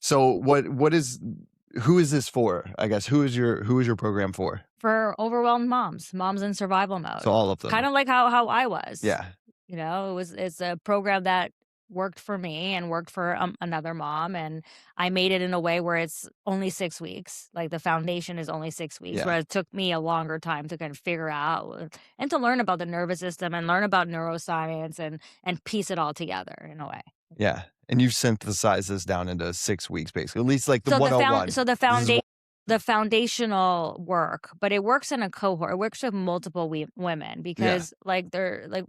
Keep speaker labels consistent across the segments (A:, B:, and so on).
A: So who is this for? I guess who is your program for?
B: For overwhelmed moms in survival
A: So
B: mode.
A: all of
B: Kind
A: them.
B: of like how I was.
A: Yeah.
B: It's a program that worked for me and worked for another mom, and I made it in a way where it's only 6 weeks. Like the foundation is only 6 weeks,
A: Yeah.
B: where it took me a longer time to kind of figure out and to learn about the nervous system and learn about neuroscience and piece it all together in a way.
A: Yeah. And you've synthesized this down into 6 weeks basically. At least like the
B: So the found
A: 101.
B: so the
A: This is
B: foundation the foundational work, but it works in a cohort. It works with multiple women
A: yeah.
B: because like they're like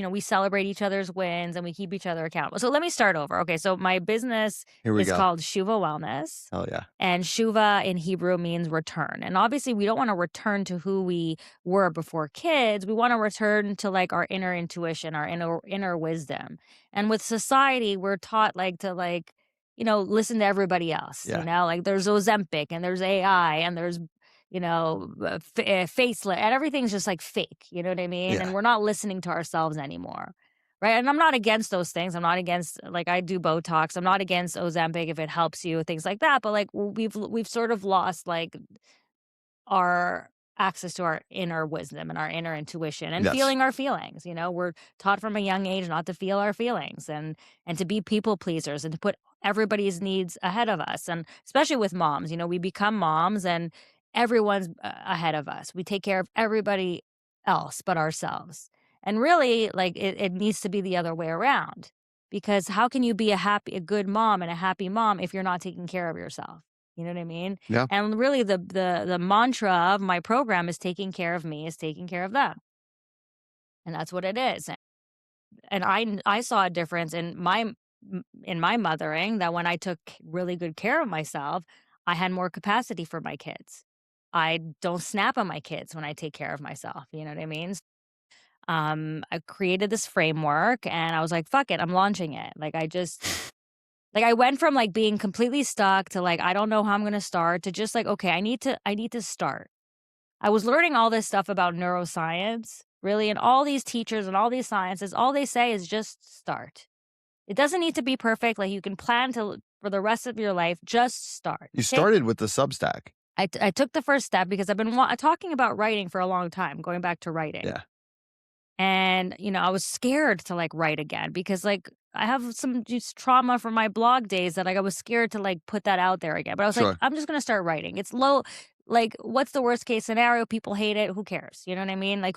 B: we celebrate each other's wins and we keep each other accountable. So let me start over. Okay, so my business
A: Here we
B: is
A: go.
B: called Shuva Wellness.
A: Hell yeah.
B: And Shuva in Hebrew means return. And obviously, we don't want to return to who we were before kids. We want to return to like our inner intuition, our inner wisdom. And with society, we're taught like to listen to everybody else.
A: Yeah.
B: Like there's Ozempic and there's AI and there's facelift and everything's just like fake. You know what I mean?
A: Yeah.
B: And we're not listening to ourselves anymore. Right, and I'm not against those things. I'm not against like, I do Botox. I'm not against Ozempic if it helps you, things like that, but, like, we've sort of lost, like, our access to our inner wisdom and our inner intuition and
A: Yes.
B: feeling our feelings. We're taught from a young age not to feel our feelings and to be people pleasers and to put everybody's needs ahead of us, and especially with moms, we become moms and everyone's ahead of us. We take care of everybody else but ourselves. And really, like, it needs to be the other way around, because how can you be a good mom and a happy mom if you're not taking care of yourself? You know what I mean?
A: Yeah.
B: And really the mantra of my program is taking care of me is taking care of them. And that's what it is. And I saw a difference in my mothering, that when I took really good care of myself, I had more capacity for my kids. I don't snap at my kids when I take care of myself. You know what I mean? I created this framework and I was like, fuck it, I'm launching it. Like I went from like being completely stuck to like I don't know how I'm going to start to just like okay, I need to start. I was learning all this stuff about neuroscience, really, and all these teachers and all these sciences, all they say is just start. It doesn't need to be perfect, like you can plan to for the rest of your life, just start.
A: You
B: Take
A: started with the Substack.
B: I took the first step because I've been talking about writing for a long time, going back to writing.
A: Yeah.
B: And, I was scared to like write again because like I have some just trauma from my blog days that like I was scared to like put that out there again. But I was like,
A: Sure.
B: I'm just gonna start writing. It's low, like what's the worst case scenario? People hate it. Who cares? You know what I mean? Like